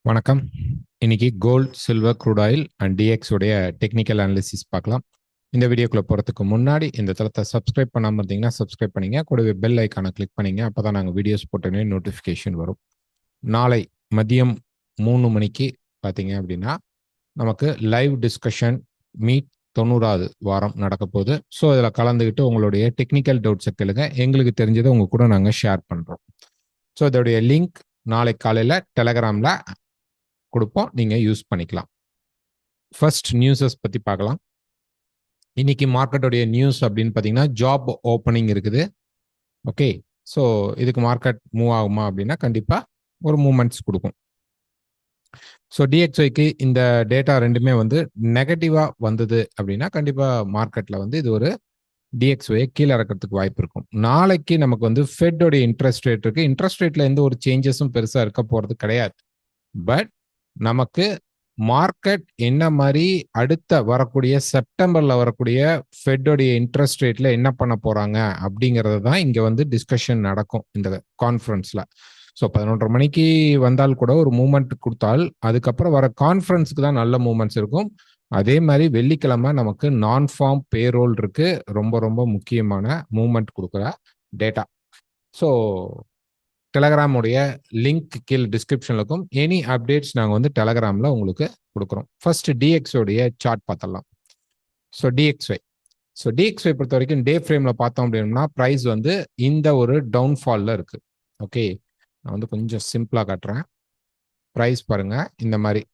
வணக்கம். இன்னைக்கு gold, silver, crude oil and DX உடைய டெக்னிக்கல் அனாலிசிஸ் பார்க்கலாம். இந்த வீடியோக்குள்ள போறதுக்கு முன்னாடி இந்த தளத்தை சப்ஸ்கிரைப் பண்ணாம இருந்தீங்கன்னா சப்ஸ்கிரைப் பண்ணீங்க, கூடவே பெல் ஐக்கானை கிளிக் பண்ணீங்க. அப்பதான் நாங்கள் வீடியோஸ் போட்டோன்னே நோட்டிஃபிகேஷன் வரும். நாளை மதியம் 3 மணிக்கு பார்த்தீங்க அப்படின்னா நமக்கு லைவ் டிஸ்கஷன் மீட் 90வது வாரம் நடக்க போகுது. ஸோ இதில் கலந்துக்கிட்டு உங்களுடைய டெக்னிக்கல் டவுட்ஸை கேளுங்க. எங்களுக்கு தெரிஞ்சதை உங்க கூட நாங்கள் ஷேர் பண்ணுறோம். ஸோ இதோடைய லிங்க் நாளை காலையில் டெலகிராமில் கொடுப்போம், நீங்க யூஸ் பண்ணிக்கலாம். ஃபர்ஸ்ட் நியூஸஸ் பத்தி பார்க்கலாம். இன்னைக்கு மார்க்கெட்டோடைய நியூஸ் அப்படின்னு பார்த்தீங்கன்னா ஜாப் ஓப்பனிங் இருக்குது. ஓகே, ஸோ இதுக்கு மார்க்கெட் மூவ் ஆகுமா அப்படின்னா கண்டிப்பா ஒரு மூவ்மெண்ட்ஸ் கொடுக்கும். ஸோ டிஎக்ஸ்ஒய்க்கு இந்த டேட்டா ரெண்டுமே வந்து நெகட்டிவா வந்தது அப்படின்னா கண்டிப்பா மார்க்கெட்ல வந்து இது ஒரு டிஎக்ஸ்ஒயை கீழே இறக்கிறதுக்கு வாய்ப்பு இருக்கும். நாளைக்கு நமக்கு வந்து ஃபெட்டோடைய இன்ட்ரெஸ்ட் ரேட் இருக்கு. இன்ட்ரெஸ்ட் ரேட்ல எந்த ஒரு சேஞ்சஸும் பெருசா இருக்க போறது கிடையாது. பட் நமக்கு மார்க்கெட் என்ன மாதிரி அடுத்த வரக்கூடிய செப்டம்பர்ல வரக்கூடிய ஃபெட்டோடைய இன்ட்ரெஸ்ட் ரேட்ல என்ன பண்ண போறாங்க அப்படிங்கிறது தான் இங்க வந்து டிஸ்கஷன் நடக்கும் இந்த கான்ஃபரன்ஸ்ல. ஸோ 11:30 மணிக்கு வந்தால் கூட ஒரு மூவ்மெண்ட் கொடுத்தால் அதுக்கப்புறம் வர கான்ஃபரன்ஸுக்கு தான் நல்ல மூவ்மெண்ட்ஸ் இருக்கும். அதே மாதிரி வெள்ளிக்கிழமை நமக்கு நான் ஃபார்ம் பேரோல் இருக்கு, ரொம்ப ரொம்ப முக்கியமான மூவ்மெண்ட் கொடுக்குற டேட்டா. ஸோ டெலகிராமுடைய லிங்க் கீழே டிஸ்கிரிப்ஷன்ல இருக்கும். எனி அப்டேட்ஸ் நாங்கள் வந்து டெலகிராமில் உங்களுக்கு கொடுக்குறோம். ஃபர்ஸ்ட் டிஎக்ஸோடைய சார்ட் பார்த்தலாம். ஸோ டிஎக்ஸ்ஒய் பொறுத்த வரைக்கும் டே ஃப்ரேமில் பார்த்தோம் அப்படின்னா ப்ரைஸ் வந்து இந்த ஒரு டவுன்ஃபாலில் இருக்கு. ஓகே, நான் வந்து கொஞ்சம் சிம்பிளாக காட்டுறேன். ப்ரைஸ் பாருங்க, இந்த மாதிரி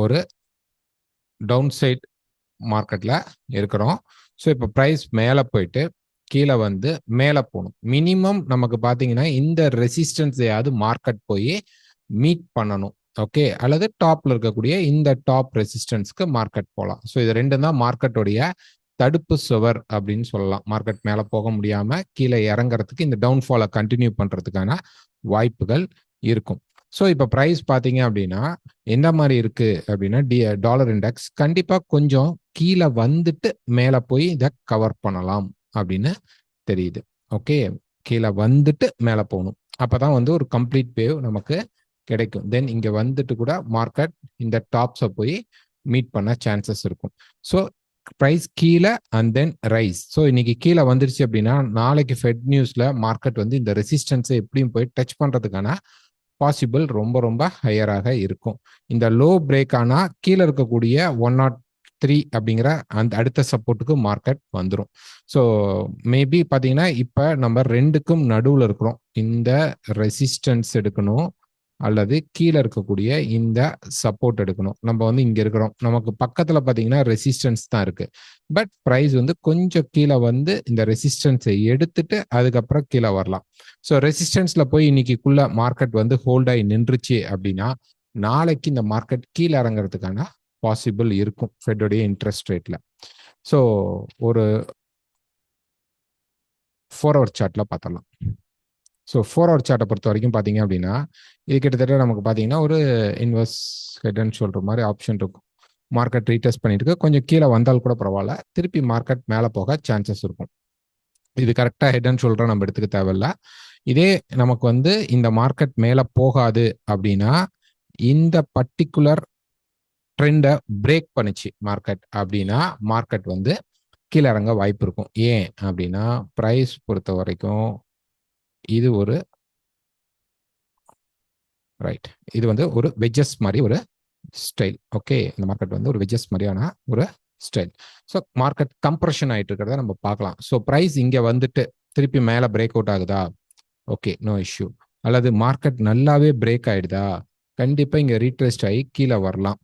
ஒரு டவுன் சைட் மார்க்கெட்டில் இருக்கிறோம். ஸோ இப்போ ப்ரைஸ் மேலே போயிட்டு கீழே வந்து மேலே போகணும். மினிமம் நமக்கு பார்த்தீங்கன்னா இந்த ரெசிஸ்டன்ஸையாவது மார்க்கெட் போய் மீட் பண்ணணும். ஓகே, அல்லது டாப்ல இருக்கக்கூடிய இந்த டாப் ரெசிஸ்டன்ஸ்க்கு மார்க்கெட் போகலாம். ஸோ இது ரெண்டும் தான் மார்க்கெட்டோடைய தடுப்பு சுவர் அப்படின்னு சொல்லலாம். மார்க்கெட் மேலே போக முடியாம கீழே இறங்குறதுக்கு இந்த டவுன்ஃபாலை கண்டினியூ பண்றதுக்கான வாய்ப்புகள் இருக்கும். ஸோ இப்போ ப்ரைஸ் பார்த்தீங்க அப்படின்னா எந்த மாதிரி இருக்கு அப்படின்னா டாலர் இண்டெக்ஸ் கண்டிப்பா கொஞ்சம் கீழே வந்துட்டு மேலே போய் இதை கவர் பண்ணலாம் அப்படின்னு தெரியுது. ஓகே, கீழே வந்துட்டு மேலே போகணும், அப்பதான் வந்து ஒரு கம்ப்ளீட் வேவ் நமக்கு கிடைக்கும். தென் இங்க வந்துட்டு கூட மார்க்கெட் இந்த டாப்ஸை போய் மீட் பண்ண சான்சஸ் இருக்கும். ஸோ ப்ரைஸ் கீழே அண்ட் தென் ரைஸ். ஸோ இன்னைக்கு கீழே வந்துருச்சு அப்படின்னா நாளைக்கு ஃபெட் நியூஸ்ல மார்க்கெட் வந்து இந்த ரெசிஸ்டன்ஸை எப்படியும் போய் டச் பண்றதுக்கான பாசிபிள் ரொம்ப ரொம்ப ஹையராக இருக்கும். இந்த லோ பிரேக் ஆனா கீழே இருக்கக்கூடிய 103 அப்படிங்கிற அந்த அடுத்த சப்போர்ட்டுக்கு மார்க்கெட் வந்துடும். ஸோ மேபி பார்த்தீங்கன்னா இப்போ நம்ம ரெண்டுக்கும் நடுவில் இருக்கிறோம். இந்த ரெசிஸ்டன்ஸ் எடுக்கணும் அல்லது கீழே இருக்கக்கூடிய இந்த சப்போர்ட் எடுக்கணும். நம்ம வந்து இங்க இருக்கிறோம், நமக்கு பக்கத்துல பாத்தீங்கன்னா ரெசிஸ்டன்ஸ் தான் இருக்கு. பட் பிரைஸ் வந்து கொஞ்சம் கீழே வந்து இந்த ரெசிஸ்டன்ஸை எடுத்துட்டு அதுக்கப்புறம் கீழே வரலாம். ஸோ ரெசிஸ்டன்ஸ்ல போய் இன்னைக்குள்ள மார்க்கெட் வந்து ஹோல்ட் ஆகி நின்றுச்சு அப்படின்னா நாளைக்கு இந்த மார்க்கெட் கீழே இறங்குறதுக்கான பாசிபிள் இருக்கும் ஃபெட்டோடைய இன்ட்ரெஸ்ட் ரேட்ல. ஸோ ஒரு 4 hour சார்ட்ல பார்த்தலாம். ஸோ 4 hour சார்ட்டை பொறுத்த வரைக்கும் பார்த்தீங்க அப்படின்னா இது கிட்டத்தட்ட நமக்கு பார்த்தீங்கன்னா ஒரு இன்வெர்ஸ் ஹெட்ன்னு சொல்ற மாதிரி ஆப்ஷன் இருக்கும். மார்க்கெட் ரீடெஸ்ட் பண்ணிட்டு இருக்கு, கொஞ்சம் கீழே வந்தால் கூட பரவாயில்ல, திருப்பி மார்க்கெட் மேலே போக சான்சஸ் இருக்கும். இது கரெக்டாக ஹெட்ன்னு சொல்ற நம்ம எடுத்துக்க தேவையில்ல. இதே நமக்கு வந்து இந்த மார்க்கெட் மேலே போகாது அப்படின்னா இந்த பர்டிகுலர் ட்ரெண்டை பிரேக் பண்ணிச்சு மார்க்கெட் அப்படின்னா மார்க்கெட் வந்து கீழே இறங்க வாய்ப்பு இருக்கும். ஏன் அப்படின்னா ப்ரைஸ் பொறுத்த வரைக்கும் இது ஒரு ரைட், இது வந்து ஒரு வெஜஸ் மாதிரி ஒரு ஸ்டைல். ஓகே, இந்த மார்க்கெட் வந்து ஒரு வெஜஸ் மாதிரியான ஒரு ஸ்டைல். ஸோ மார்க்கெட் கம்ப்ரெஷன் ஆயிட்டு இருக்கிறத நம்ம பார்க்கலாம். ஸோ ப்ரைஸ் இங்க வந்துட்டு திருப்பி மேலே பிரேக் அவுட் ஆகுதா, ஓகே, நோ இஷ்யூ. அல்லது மார்க்கெட் நல்லாவே பிரேக் ஆயிடுதா, கண்டிப்பா இங்க ரீட்ரெஸ்ட் ஆகி கீழே வரலாம்.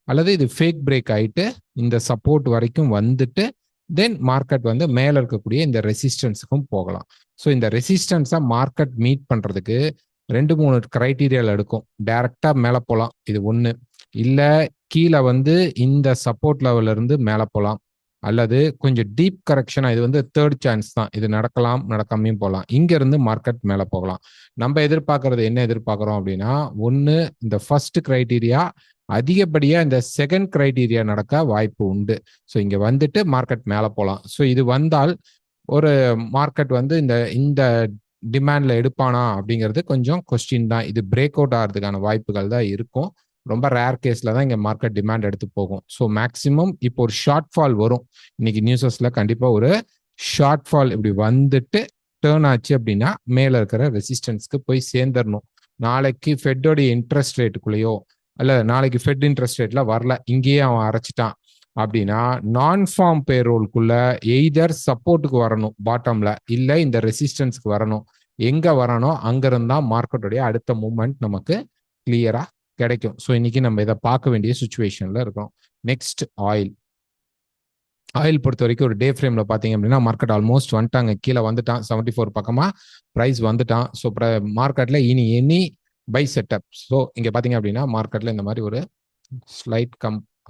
அல்லது இது ஃபேக் பிரேக் ஆயிட்டு இந்த சப்போர்ட் வரைக்கும் வந்துட்டு தென் மார்க்கெட் வந்து மேல இருக்கக்கூடிய இந்த ரெசிஸ்டன்ஸுக்கும் போகலாம். ஸோ இந்த ரெசிஸ்டன்ஸா மார்க்கெட் மீட் பண்றதுக்கு 2-3 கிரைட்டீரியால எடுக்கும். டைரக்டா மேல போகலாம், இது ஒண்ணு. இல்ல கீழே வந்து இந்த சப்போர்ட் லெவல்ல இருந்து மேல போகலாம், அல்லது கொஞ்சம் டீப் கரெக்ஷனா இது வந்து தேர்ட் சான்ஸ் தான், இது நடக்கலாம் நடக்காமையும் போகலாம். இங்க இருந்து மார்க்கெட் மேல போகலாம். நம்ம எதிர்பார்க்கறது என்ன எதிர்பார்க்கிறோம் அப்படின்னா ஒன்னு இந்த ஃபர்ஸ்ட் கிரைட்டீரியா, அதிகப்படியா இந்த செகண்ட் கிரைட்டீரியா நடக்க வாய்ப்பு உண்டு. ஸோ இங்க வந்துட்டு மார்க்கெட் மேல போகலாம். ஸோ இது வந்தால் ஒரு மார்க்கெட் வந்து இந்த இந்த டிமாண்ட்ல எடுப்பானா அப்படிங்கிறது கொஞ்சம் கொஸ்டின் தான். இது பிரேக் அவுட் ஆகிறதுக்கான வாய்ப்புகள் தான் இருக்கும். ரொம்ப ரேர் கேஸ்ல தான் இங்க மார்க்கெட் டிமாண்ட் எடுத்து போகும். ஸோ மேக்சிமம் இப்போ ஒரு ஷார்ட் ஃபால் வரும். இன்னைக்கு நியூஸஸ்ல கண்டிப்பா ஒரு ஷார்ட் ஃபால் இப்படி வந்துட்டு டேர்ன் ஆச்சு அப்படின்னா மேல இருக்கிற ரெசிஸ்டன்ஸ்க்கு போய் சேர்ந்துடணும். நாளைக்கு ஃபெட்டோடைய இன்ட்ரெஸ்ட் ரேட்டுக்குள்ளேயோ அல்ல நாளைக்கு ஃபெட் இன்ட்ரெஸ்ட் ரேட்ல வரல, இங்கேயே அவன் அரைச்சிட்டான் அப்படின்னா நான் ஃபார்ம் பேரோல்குள்ள எய்தர் சப்போர்ட்டுக்கு வரணும் பாட்டம்ல, இல்ல இந்த ரெசிஸ்டன்ஸ்க்கு வரணும். எங்க வரணும் அங்க இருந்தா மார்க்கெட்டுடைய அடுத்த மூவ்மெண்ட் நமக்கு கிளியரா கிடைக்கும். ஸோ இன்னைக்கு நம்ம இதை பார்க்க வேண்டிய சுச்சுவேஷன்ல இருக்கோம். Next oil. ஆயில் பொறுத்த வரைக்கும் ஒரு டே ஃப்ரேம்ல பாத்தீங்க அப்படின்னா மார்க்கெட் ஆல்மோஸ்ட் வந்துட்டாங்க, கீழே வந்துட்டான் 74 பக்கமா பிரைஸ் வந்துட்டான். ஸோ மார்க்கெட்ல எனி பை செட்டப். ஸோ இங்க பாத்தீங்க அப்படின்னா மார்க்கெட்ல இந்த மாதிரி ஒரு ஸ்லைட்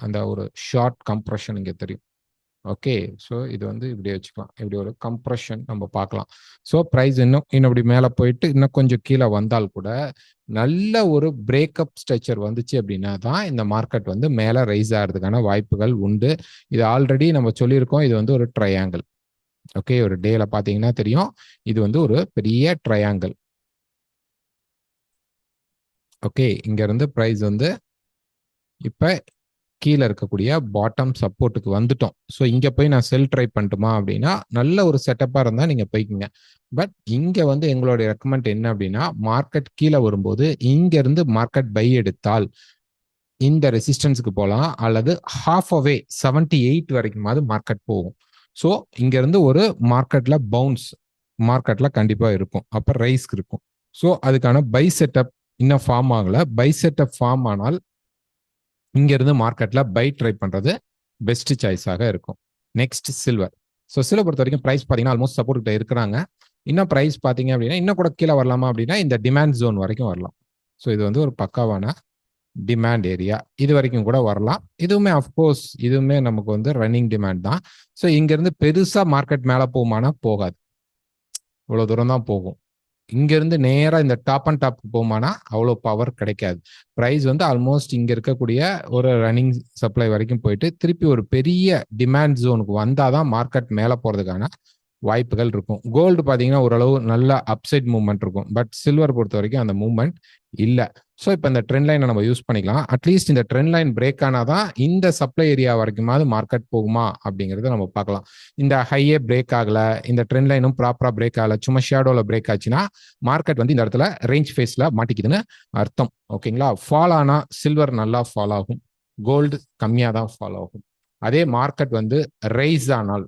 அந்த ஒரு ஷார்ட் கம்ப்ரெஷன் இங்க தெரியும். ஓகே, ஸோ இது வந்து இப்படி வச்சுக்கலாம், இப்படி ஒரு கம்ப்ரெஷன் நம்ம பார்க்கலாம். ஸோ ப்ரைஸ் இன்னும் இப்படி மேலே போயிட்டு இன்னும் கொஞ்சம் கீழே வந்தால் கூட நல்ல ஒரு பிரேக்கப் ஸ்ட்ரக்சர் வந்துச்சு அப்படின்னா தான் இந்த மார்க்கெட் வந்து மேலே ரைஸ் ஆகிறதுக்கான வாய்ப்புகள் உண்டு. இது ஆல்ரெடி நம்ம சொல்லியிருக்கோம், இது வந்து ஒரு ட்ரையாங்கிள். ஓகே, ஒரு டேல பார்த்தீங்கன்னா தெரியும், இது வந்து ஒரு பெரிய ட்ரையாங்கிள். ஓகே, இங்க இருந்து ப்ரைஸ் வந்து இப்போ கீழே இருக்கக்கூடிய பாட்டம் சப்போர்ட்டுக்கு வந்துட்டோம். ஸோ இங்கே போய் நான் செல் ட்ரை பண்ணட்டுமா அப்படின்னா நல்ல ஒரு செட்டப்பாக இருந்தால் நீங்கள் போய்க்குங்க. பட் இங்கே வந்து எங்களுடைய ரெக்கமெண்ட் என்ன அப்படின்னா மார்க்கெட் கீழே வரும்போது இங்கேருந்து மார்க்கெட் பை எடுத்தால் இந்த ரெசிஸ்டன்ஸுக்கு போகலாம், அல்லது ஹாஃப் அவே 78 வரைக்குமாவது மார்க்கெட் போகும். ஸோ இங்கேருந்து ஒரு மார்க்கெட்டில் பவுன்ஸ் மார்க்கெட்டில் கண்டிப்பாக இருக்கும், அப்போ ரைஸ்க்கு இருக்கும். ஸோ அதுக்கான பை செட்டப் இன்னும் ஃபார்ம் ஆகலை. பை செட்டப் ஃபார்ம் ஆனால் இங்கிருந்து மார்க்கெட்ல பை ட்ரை பண்றது பெஸ்ட் சாய்ஸாக இருக்கும். Next silver. ஸோ சில்வர் பொறுத்த வரைக்கும் பிரைஸ் பார்த்தீங்கன்னா ஆல்மோஸ்ட் சப்போர்ட் கிட்ட இருக்கிறாங்க. இன்னும் பிரைஸ் பார்த்தீங்க அப்படின்னா இன்னும் கூட கீழே வரலாமா அப்படின்னா இந்த டிமாண்ட் ஜோன் வரைக்கும் வரலாம். ஸோ இது வந்து ஒரு பக்காவான டிமாண்ட் ஏரியா, இது வரைக்கும் கூட வரலாம். இதுவுமே அஃப்கோர்ஸ் இதுவுமே நமக்கு வந்து ரன்னிங் டிமாண்ட் தான். ஸோ இங்கிருந்து பெருசா மார்க்கெட் மேலே போகுமானா போகாது, இவ்வளவு தூரம் தான் போகும். இங்கிருந்து நேரா இந்த டாப் அண்ட் டாப்க்கு போகுமானா அவ்வளோ பவர் கிடைக்காது. ப்ரைஸ் வந்து ஆல்மோஸ்ட் இங்க இருக்கக்கூடிய ஒரு ரன்னிங் சப்ளை வரைக்கும் போயிட்டு திருப்பி ஒரு பெரிய டிமாண்ட் ஜோனுக்கு வந்தாதான் மார்க்கெட் மேலே போறதுக்கான வாய்ப்புகள் இருக்கும். கோல்டு பார்த்தீங்கன்னா ஓரளவு நல்ல அப்சைட் மூவ்மெண்ட் இருக்கும். பட் சில்வர் பொறுத்த வரைக்கும் அந்த மூவ்மெண்ட் இல்லை. ஸோ இப்போ இந்த ட்ரெண்ட் லைனை நம்ம யூஸ் பண்ணிக்கலாம். அட்லீஸ்ட் இந்த ட்ரெண்ட் லைன் பிரேக் ஆனாதான் இந்த சப்ளை ஏரியா வரைக்குமாவது மார்க்கெட் போகுமா அப்படிங்கிறத நம்ம பார்க்கலாம். இந்த ஹையே பிரேக் ஆகல, இந்த ட்ரெண்ட் லைனும் ப்ராப்பரா பிரேக் ஆகல, சும்மா ஷேடோல பிரேக் ஆச்சுன்னா மார்க்கெட் வந்து இந்த இடத்துல ரேஞ்ச் ஃபேஸ்ல மாட்டிக்குதுன்னு அர்த்தம். ஓகேங்களா, ஃபால் ஆனா சில்வர் நல்லா ஃபால் ஆகும், கோல்டு கம்மியாக தான் ஃபால் ஆகும். அதே மார்க்கெட் வந்து ரைஸ் ஆனால்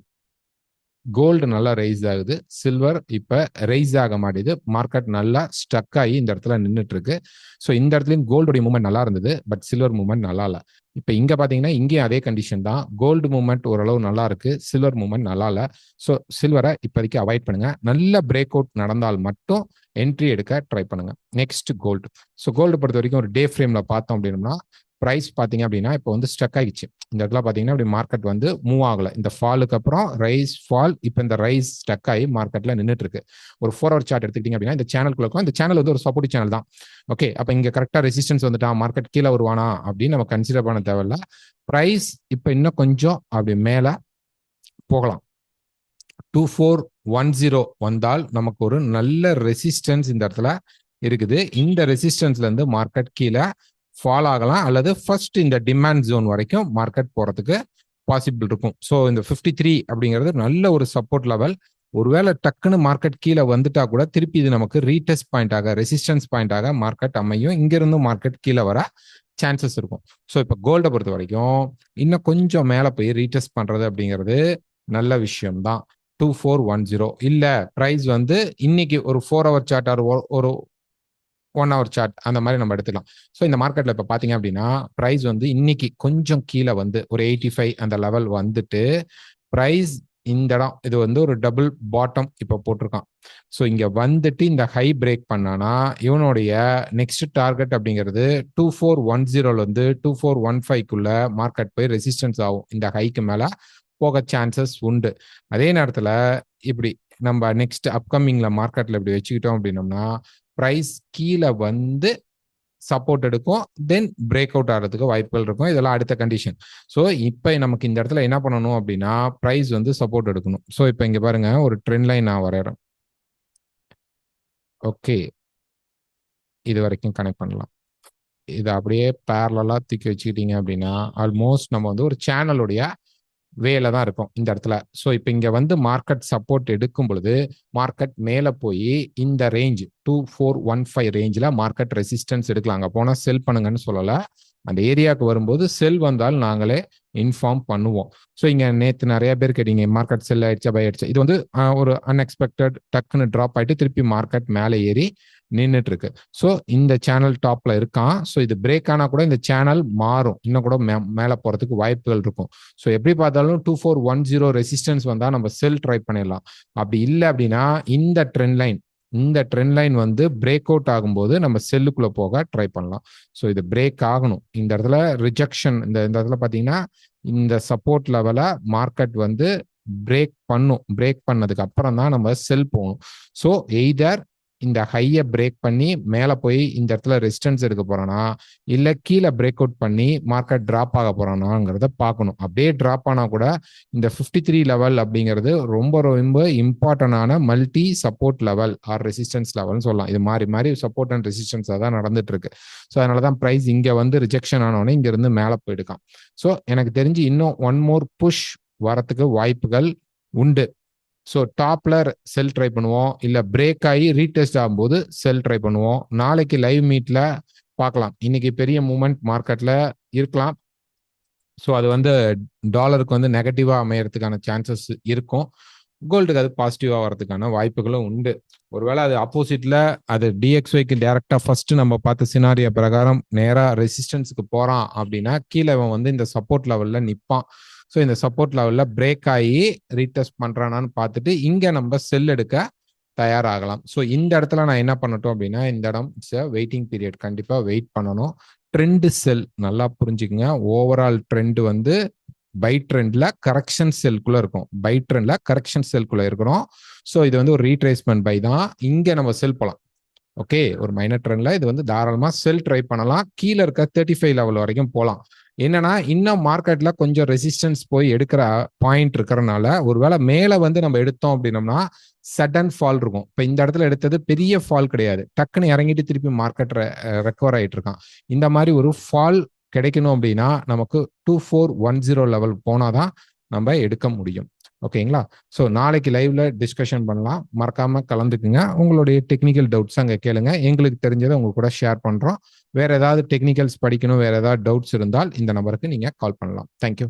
கோல்டு நல்லா ரைஸ் ஆகுது, சில்வர் இப்ப ரைஸ் ஆக மாட்டேது, மார்க்கெட் நல்லா ஸ்டக் ஆகி இந்த இடத்துல நின்றுட்டு இருக்கு. ஸோ இந்த இடத்துலயும் கோல்டுடைய மூவ்மெண்ட் நல்லா இருந்தது, பட் சில்வர் மூவ்மெண்ட் நல்லா இல்லை. இப்ப இங்க பாத்தீங்கன்னா இங்கேயும் அதே கண்டிஷன் தான், கோல்டு மூவ்மெண்ட் ஓரளவு நல்லா இருக்கு, சில்வர் மூவ்மெண்ட் நல்லா இல்லை. ஸோ சில்வரை இப்போதைக்கு அவாய்ட் பண்ணுங்க. நல்ல பிரேக் அவுட் நடந்தால் மட்டும் என்ட்ரி எடுக்க ட்ரை பண்ணுங்க. Next gold. ஸோ கோல்டு பொறுத்த வரைக்கும் ஒரு டே ஃப்ரேம்ல பார்த்தோம் அப்படின்னா ப்ரைஸ் பார்த்தீங்க அப்படின்னா இப்போ வந்து ஸ்டக் ஆகிடுச்சு. இந்த இடத்துல பார்த்தீங்கன்னா இப்படி மார்க்கெட் வந்து மூவ் ஆகலை. இந்த ஃபாலுக்கு அப்புறம் ரைஸ் ஃபால், இப்போ இந்த ரைஸ் ஸ்டக் ஆகி மார்க்கெட்ல நின்றுட்டு இருக்கு. ஒரு 4 ஹவர் சார்ட் எடுத்துக்கிட்டீங்க அப்படின்னா இந்த சேனலுக்குள்ள இருக்கும். இந்த சேனல் வந்து ஒரு சப்போர்ட் சேனல் தான். ஓகே, அப்போ இங்கே கரெக்டாக ரெசிஸ்டன்ஸ் வந்துட்டான், மார்க்கெட் கீழே வருவானா அப்படின்னு நம்ம கன்சிடர் பண்ண தேவையில்ல. ப்ரைஸ் இப்போ இன்னும் கொஞ்சம் அப்படி மேலே போகலாம். 2410 வந்தால் நமக்கு ஒரு நல்ல ரெசிஸ்டன்ஸ் இந்த இடத்துல இருக்குது. இந்த ரெசிஸ்டன்ஸ்ல இருந்து மார்க்கெட் கீழே ஃபால் ஆகலாம், அல்லது ஃபர்ஸ்ட் இந்த டிமாண்ட் ஜோன் வரைக்கும் மார்க்கெட் போறதுக்கு பாசிபிள் இருக்கும். ஸோ இந்த 53 அப்படிங்கிறது நல்ல ஒரு சப்போர்ட் லெவல். ஒருவேளை டக்குன்னு மார்க்கெட் கீழே வந்துட்டா கூட திருப்பி இது நமக்கு ரீடெஸ்ட் பாயிண்டாக, ரெசிஸ்டன்ஸ் பாயிண்டாக மார்க்கெட் அமையும். இங்கிருந்து மார்க்கெட் கீழே வர சான்சஸ் இருக்கும். ஸோ இப்போ கோல்டை பொறுத்த வரைக்கும் இன்னும் கொஞ்சம் மேலே போய் ரீடெஸ்ட் பண்றது அப்படிங்கிறது நல்ல விஷயம் தான். 2410 இல்ல பிரைஸ் வந்து இன்னைக்கு ஒரு 4 ஹவர் சார்ட் ஒரு 1 ஹவர் சார்ட் அந்த மாதிரி நம்ம எடுத்துக்கலாம். ஸோ இந்த மார்க்கெட்ல இப்போ பார்த்தீங்க அப்படின்னா ப்ரைஸ் வந்து இன்னைக்கு கொஞ்சம் கீழே வந்து ஒரு 85 அந்த லெவல் வந்துட்டு ப்ரைஸ் இந்த இடம் இது வந்து ஒரு டபுள் பாட்டம் இப்போ போட்டிருக்கான். ஸோ இங்க வந்துட்டு இந்த ஹை பிரேக் பண்ணானா இவனுடைய நெக்ஸ்ட் டார்கெட் அப்படிங்கிறது 2410 வந்து 2415குள்ள மார்க்கெட் போய் ரெசிஸ்டன்ஸ் ஆகும், இந்த ஹைக்கு மேல போக சான்சஸ் உண்டு. அதே நேரத்தில் இப்படி நம்ம நெக்ஸ்ட் அப்கமிங்ல மார்க்கெட்ல இப்படி வச்சுக்கிட்டோம் அப்படின்னோம்னா பிரைஸ் கீழே வந்து சப்போர்ட் எடுக்கும், தென் பிரேக் அவுட் ஆகிறதுக்கு வாய்ப்புகள் இருக்கும். இதெல்லாம் அடுத்த கண்டிஷன். ஸோ இப்போ நமக்கு இந்த இடத்துல என்ன பண்ணணும் அப்படின்னா பிரைஸ் வந்து சப்போர்ட் எடுக்கணும். ஸோ இப்போ இங்க பாருங்க ஒரு ட்ரெண்ட் லைன் நான் வரையறேன். ஓகே, இது வரைக்கும் கனெக்ட் பண்ணலாம். இதை அப்படியே பேரலா தூக்கி வச்சுக்கிட்டீங்க அப்படின்னா ஆல்மோஸ்ட் நம்ம வந்து ஒரு சேனலுடைய வேலை தான் இருக்கும் இந்த இடத்துல. ஸோ இப்போ இங்கே வந்து மார்க்கெட் சப்போர்ட் எடுக்கும் பொழுது மார்க்கெட் மேலே போய் இந்த ரேஞ்ச் 2415 ரேஞ்சில் மார்க்கெட் ரெசிஸ்டன்ஸ் எடுக்கலாம். அங்கே போனால் செல் பண்ணுங்கன்னு சொல்லலை. அந்த ஏரியாவுக்கு வரும்போது செல் வந்தால் நாங்களே இன்ஃபார்ம் பண்ணுவோம். ஸோ இங்கே நேற்று நிறைய பேர் கேட்டீங்க மார்க்கெட் செல் ஆயிடுச்சா பை ஆயிடுச்சா. இது வந்து ஒரு அன்எக்ஸ்பெக்டட் டக்குன்னு ட்ராப் ஆகிட்டு திருப்பி மார்க்கெட் மேலே ஏறி நின்றுட்டு இருக்கு. ஸோ இந்த சேனல் டாப்ல இருக்கான். ஸோ இது பிரேக் ஆனா கூட இந்த சேனல் மாறும், இன்னும் கூட மேலே போறதுக்கு வாய்ப்புகள் இருக்கும். ஸோ எப்படி பார்த்தாலும் 2410 ரெசிஸ்டன்ஸ் வந்தா நம்ம செல் ட்ரை பண்ணிடலாம். அப்படி இல்லை அப்படின்னா இந்த ட்ரெண்ட் லைன் வந்து பிரேக் அவுட் ஆகும்போது நம்ம செல்லுக்குள்ள போக ட்ரை பண்ணலாம். ஸோ இது பிரேக் ஆகணும். இந்த இடத்துல ரிஜெக்ஷன், இந்த இடத்துல பார்த்தீங்கன்னா இந்த சப்போர்ட் லெவலை மார்க்கெட் வந்து பிரேக் பண்ணும். பிரேக் பண்ணதுக்கு அப்புறம் தான் நம்ம செல் போகணும். ஸோ எய்தர் இந்த ஹையை பிரேக் பண்ணி மேலே போய் இந்த இடத்துல ரெசிஸ்டன்ஸ் எடுக்க போறானா, இல்லை கீழே பிரேக் அவுட் பண்ணி மார்க்கெட் டிராப் ஆக போறானாங்கிறத பார்க்கணும். அப்படியே டிராப் ஆனா கூட இந்த 53 லெவல் அப்படிங்கிறது ரொம்ப ரொம்ப இம்பார்ட்டன்டான multi support level or resistance லெவல்னு சொல்லலாம். இது மாறி மாறி சப்போர்ட் அண்ட் ரெசிஸ்டன்ஸாக தான் நடந்துட்டு இருக்கு. ஸோ அதனால தான் ப்ரைஸ் இங்கே வந்து ரிஜெக்ஷன் ஆனோடனே இங்க இருந்து மேலே போயிடுக்கான். ஸோ எனக்கு தெரிஞ்சு இன்னும் ஒன் மோர் புஷ் வரத்துக்கு வாய்ப்புகள் உண்டு. ஸோ டாப்ல செல் ட்ரை பண்ணுவோம், இல்லை பிரேக் ஆகி ரீடெஸ்ட் ஆகும்போது செல் ட்ரை பண்ணுவோம். நாளைக்கு லைவ் மீட்ல பார்க்கலாம். இன்னைக்கு பெரிய மூமெண்ட் மார்க்கெட்ல இருக்கலாம். ஸோ அது வந்து டாலருக்கு வந்து நெகட்டிவா அமையறதுக்கான சான்சஸ் இருக்கும். கோல்டுக்கு அது பாசிட்டிவா வரதுக்கான வாய்ப்புகளும் உண்டு. ஒருவேளை அது ஆப்போசிட்ல அது டிஎக்ஸ்ஒய்க்கு டைரக்டா ஃபர்ஸ்ட் நம்ம பார்த்த சினாரியா பிரகாரம் நேரா ரெசிஸ்டன்ஸுக்கு போறான் அப்படின்னா கீழே அவன் வந்து இந்த சப்போர்ட் லெவல்ல நிற்பான். ஸோ இந்த சப்போர்ட் லெவலில் பிரேக் ஆகி ரீடெஸ்ட் பண்ணுறானான்னு பார்த்துட்டு இங்கே நம்ம செல் எடுக்க தயாராகலாம். ஸோ இந்த இடத்துல நான் என்ன பண்ணட்டும் அப்படின்னா இந்த இடம் இட்ஸ் வெயிட்டிங் பீரியட், கண்டிப்பாக வெயிட் பண்ணணும். ட்ரெண்டு செல் நல்லா புரிஞ்சுக்குங்க. ஓவரால் ட்ரெண்ட் வந்து பை ட்ரெண்ட்ல கரெக்ஷன் செல்குள்ள இருக்கும். பை ட்ரெண்ட்ல கரெக்ஷன் செல்குள்ள இருக்கிறோம். ஸோ இது வந்து ஒரு ரீட்ரேஸ்மெண்ட் பை தான். இங்கே நம்ம செல் போகலாம். ஓகே, ஒரு மைனர் ட்ரெண்ட்ல இது வந்து தாராளமாக செல் ட்ரை பண்ணலாம். கீழே இருக்க 35 லெவல் வரைக்கும் போகலாம். என்னன்னா இன்னும் மார்க்கெட்ல கொஞ்சம் ரெசிஸ்டன்ஸ் போய் எடுக்கிற பாயிண்ட் இருக்கிறனால ஒருவேளை மேலே வந்து நம்ம எடுத்தோம் அப்படின்னோம்னா சடன் ஃபால் இருக்கும். இப்போ இந்த இடத்துல எடுத்தது பெரிய ஃபால் கிடையாது, டக்குன்னு இறங்கிட்டு திருப்பி மார்க்கெட் ரெக்கவர் ஆகிட்டு இருக்கான். இந்த மாதிரி ஒரு ஃபால் கிடைக்கணும் அப்படின்னா நமக்கு 2410 லெவல் போனாதான் நம்ம எடுக்க முடியும். ஓகேங்களா? ஸோ நாளைக்கு லைவ்ல டிஸ்கஷன் பண்ணலாம். மறக்காம கலந்துக்குங்க. உங்களுடைய டெக்னிக்கல் டவுட்ஸ் அங்கே கேளுங்க. எங்களுக்கு தெரிஞ்சதை உங்க கூட ஷேர் பண்றோம். வேற ஏதாவது டெக்னிக்கல்ஸ் படிக்கணும், வேற ஏதாவது டவுட்ஸ் இருந்தால் இந்த நம்பருக்கு நீங்க கால் பண்ணலாம். தேங்க்யூ.